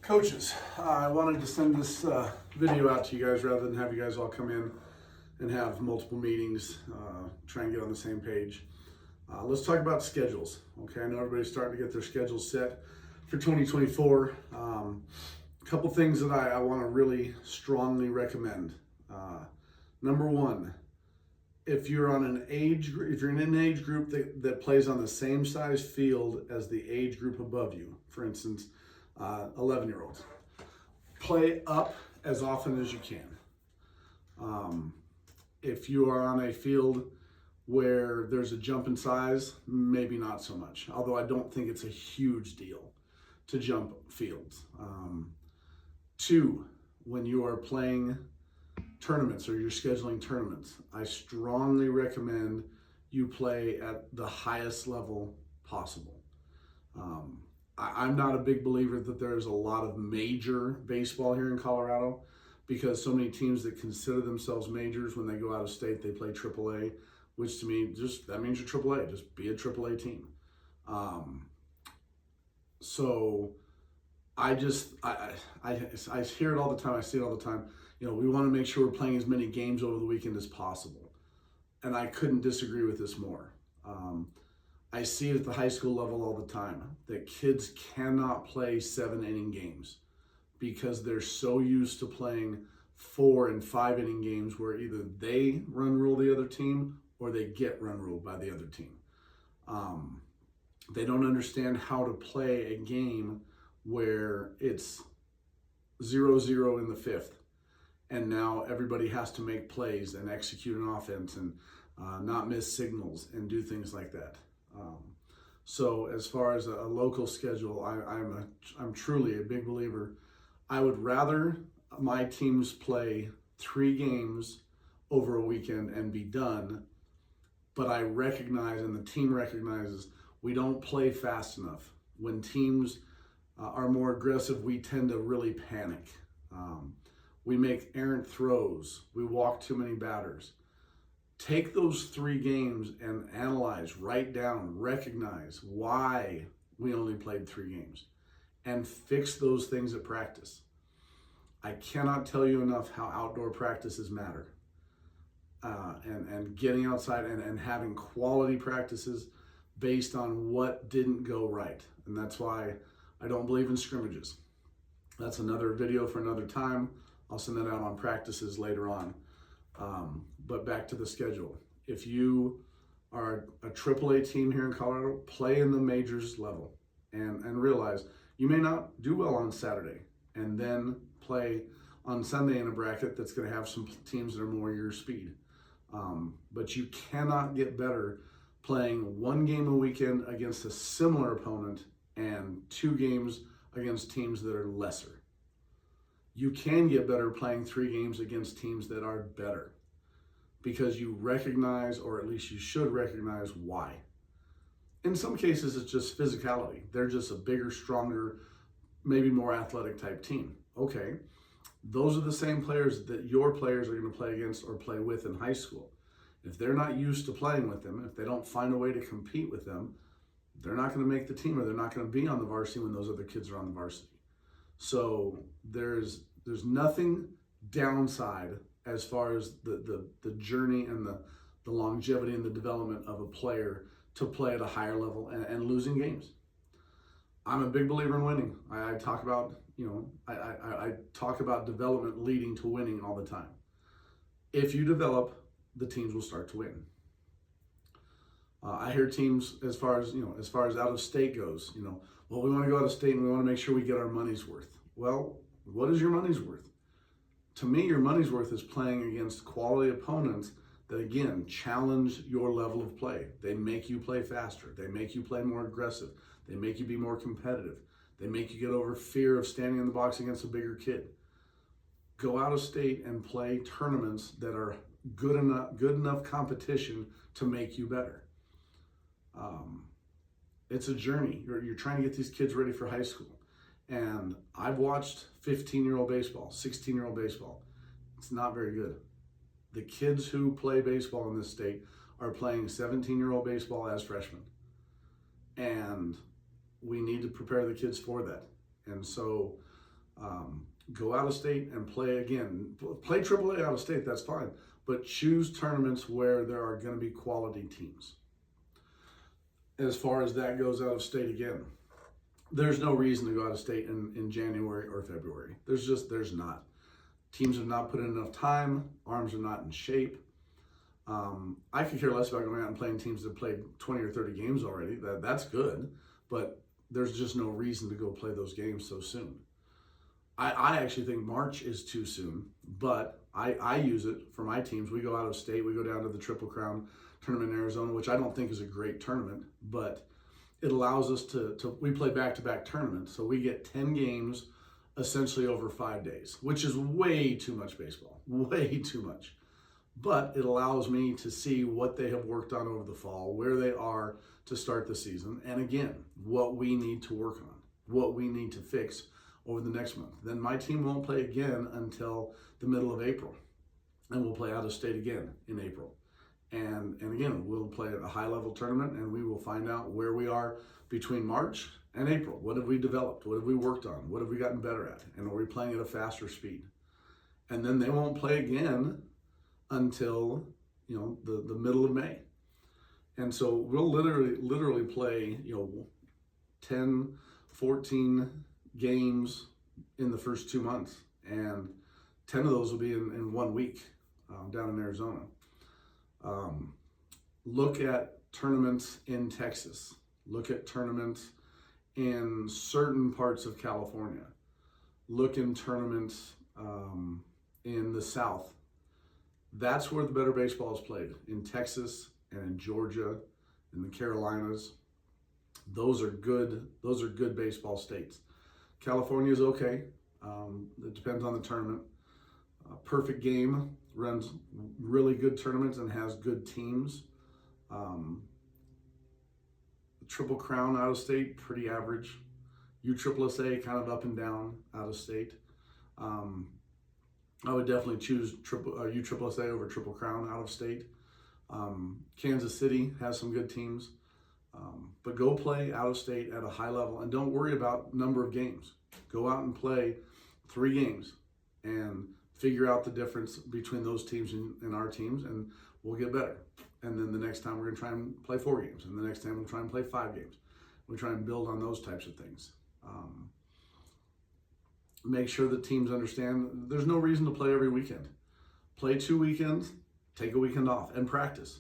Coaches, I wanted to send this video out to you guys rather than have you guys all come in and have multiple meetings, try and get on the same page. Let's talk about schedules. Okay, I know everybody's starting to get their schedules set for 2024. A couple things that I want to really strongly recommend. Number one, if you're in an age group that plays on the same size field as the age group above you, for instance, 11-year-olds, play up as often as you can. If you are on a field where there's a jump in size, maybe not so much, although I don't think it's a huge deal to jump fields. Two, when you are playing tournaments or you're scheduling tournaments, I strongly recommend you play at the highest level possible. I'm not a big believer that there's a lot of major baseball here in Colorado because so many teams that consider themselves majors, when they go out of state, they play AAA, which to me, that means you're AAA. Just be a AAA team. So I hear it all the time. I see it all the time. You know, we want to make sure we're playing as many games over the weekend as possible. And I couldn't disagree with this more. I see it at the high school level all the time that kids cannot play 7-inning games because they're so used to playing 4- and 5-inning games where either they run rule the other team or they get run ruled by the other team. They don't understand how to play a game where it's 0-0 in the fifth, and now everybody has to make plays and execute an offense and not miss signals and do things like that. So as far as a local schedule, I'm truly a big believer. I would rather my teams play 3 games over a weekend and be done, but I recognize and the team recognizes we don't play fast enough. When teams are more aggressive, we tend to really panic. We make errant throws. We walk too many batters. Take those 3 games and analyze, write down, recognize why we only played 3 games and fix those things at practice. I cannot tell you enough how outdoor practices matter. And getting outside and having quality practices based on what didn't go right. And that's why I don't believe in scrimmages. That's another video for another time. I'll send that out on practices later on. But back to the schedule. If you are a AAA team here in Colorado, play in the majors level and realize you may not do well on Saturday and then play on Sunday in a bracket that's going to have some teams that are more your speed. But you cannot get better playing 1 game a weekend against a similar opponent and 2 games against teams that are lesser. You can get better playing 3 games against teams that are better because you recognize, or at least you should recognize, why. In some cases, it's just physicality. They're just a bigger, stronger, maybe more athletic type team. Okay, those are the same players that your players are going to play against or play with in high school. If they're not used to playing with them, if they don't find a way to compete with them, they're not going to make the team or they're not going to be on the varsity when those other kids are on the varsity. So there's nothing downside as far as the journey and the longevity and the development of a player to play at a higher level and losing games. I'm a big believer in winning. I talk about, I talk about development leading to winning all the time. If you develop, the teams will start to win. I hear teams as far as out of state goes, well, we want to go out of state and we want to make sure we get our money's worth. Well, what is your money's worth? To me, your money's worth is playing against quality opponents that, again, challenge your level of play. They make you play faster. They make you play more aggressive. They make you be more competitive. They make you get over fear of standing in the box against a bigger kid. Go out of state and play tournaments that are good enough competition to make you better. It's a journey. You're trying to get these kids ready for high school. And I've watched 15-year-old baseball, 16-year-old baseball. It's not very good. The kids who play baseball in this state are playing 17-year-old baseball as freshmen. And we need to prepare the kids for that. And so Go out of state and play again. Play AAA out of state, that's fine. But choose tournaments where there are going to be quality teams. As far as that goes out of state again, there's no reason to go out of state in January or February. There's not. Teams have not put in enough time. Arms are not in shape. I could care less about going out and playing teams that played 20 or 30 games already. That's good, but there's just no reason to go play those games so soon. I actually think March is too soon, but I use it for my teams. We go out of state. We go down to the Triple Crown tournament in Arizona, which I don't think is a great tournament, but it allows us we play back-to-back tournaments. So we get 10 games essentially over 5 days, which is way too much baseball, way too much. But it allows me to see what they have worked on over the fall, where they are to start the season, and again, what we need to work on, what we need to fix over the next month. Then my team won't play again until the middle of April, and we'll play out of state again in April. And again, we'll play at a high-level tournament, and we will find out where we are between March and April. What have we developed? What have we worked on? What have we gotten better at? And are we playing at a faster speed? And then they won't play again until the middle of May. And so we'll literally play 10, 14 games in the first 2 months, and 10 of those will be in 1 week down in Arizona. Look at tournaments in Texas. Look at tournaments in certain parts of California. Look in tournaments in the South. That's where the better baseball is played, in Texas and in Georgia, in the Carolinas. Those are good baseball states. California is okay. It depends on the tournament. Perfect Game runs really good tournaments and has good teams. Triple Crown out of state, pretty average. USSSA kind of up and down out of state. I would definitely choose USSSA over Triple Crown out of state. Kansas City has some good teams. But go play out of state at a high level, and don't worry about number of games. Go out and play 3 games and figure out the difference between those teams and our teams, and we'll get better. And then the next time we're going to try and play 4 games, and the next time we'll try and play 5 games. We try and build on those types of things. Make sure that teams understand there's no reason to play every weekend. Play 2 weekends, take a weekend off, and practice.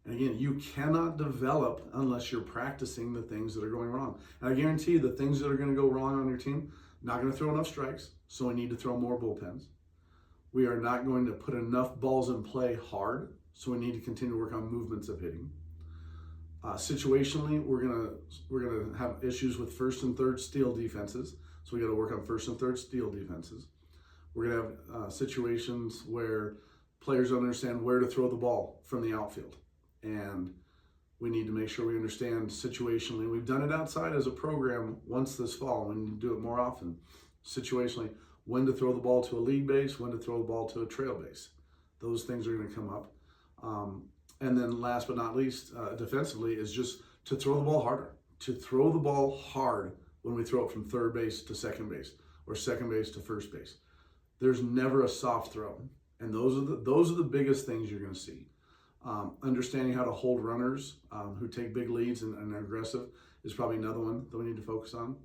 And again, you cannot develop unless you're practicing the things that are going wrong. And I guarantee you the things that are going to go wrong on your team, not going to throw enough strikes, so we need to throw more bullpens. We are not going to put enough balls in play hard, so we need to continue to work on movements of hitting. Situationally, we're gonna have issues with first and third steal defenses, so we got to work on first and third steal defenses. We're gonna have situations where players don't understand where to throw the ball from the outfield, and we need to make sure we understand situationally. We've done it outside as a program once this fall. We need to do it more often. Situationally, when to throw the ball to a lead base, when to throw the ball to a trail base. Those things are going to come up. And then last but not least, defensively, is just to throw the ball harder. To throw the ball hard when we throw it from third base to second base or second base to first base. There's never a soft throw. And those are the biggest things you're going to see. Understanding how to hold runners who take big leads and are aggressive is probably another one that we need to focus on.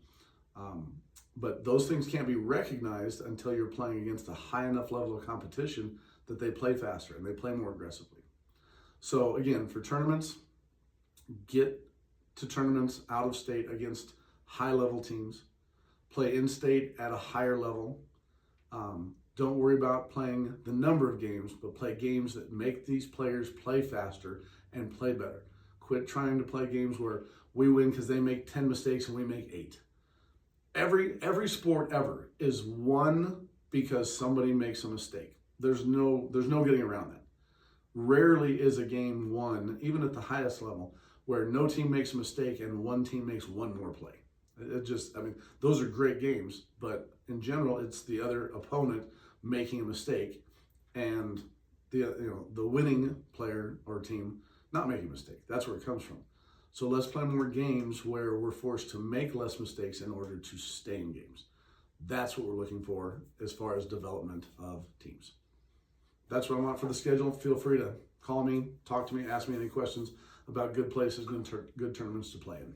But those things can't be recognized until you're playing against a high enough level of competition that they play faster and they play more aggressively. So again, for tournaments, get to tournaments out of state against high level teams. Play in state at a higher level. Don't worry about playing the number of games, but play games that make these players play faster and play better. Quit trying to play games where we win because they make 10 mistakes and we make 8. Every sport ever is won because somebody makes a mistake. There's no getting around that. Rarely is a game won, even at the highest level, where no team makes a mistake and one team makes one more play. Those are great games, but in general, it's the other opponent making a mistake and the winning player or team not making a mistake. That's where it comes from. So let's play more games where we're forced to make less mistakes in order to stay in games. That's what we're looking for as far as development of teams. That's what I want for the schedule. Feel free to call me, talk to me, ask me any questions about good places, good tournaments to play in.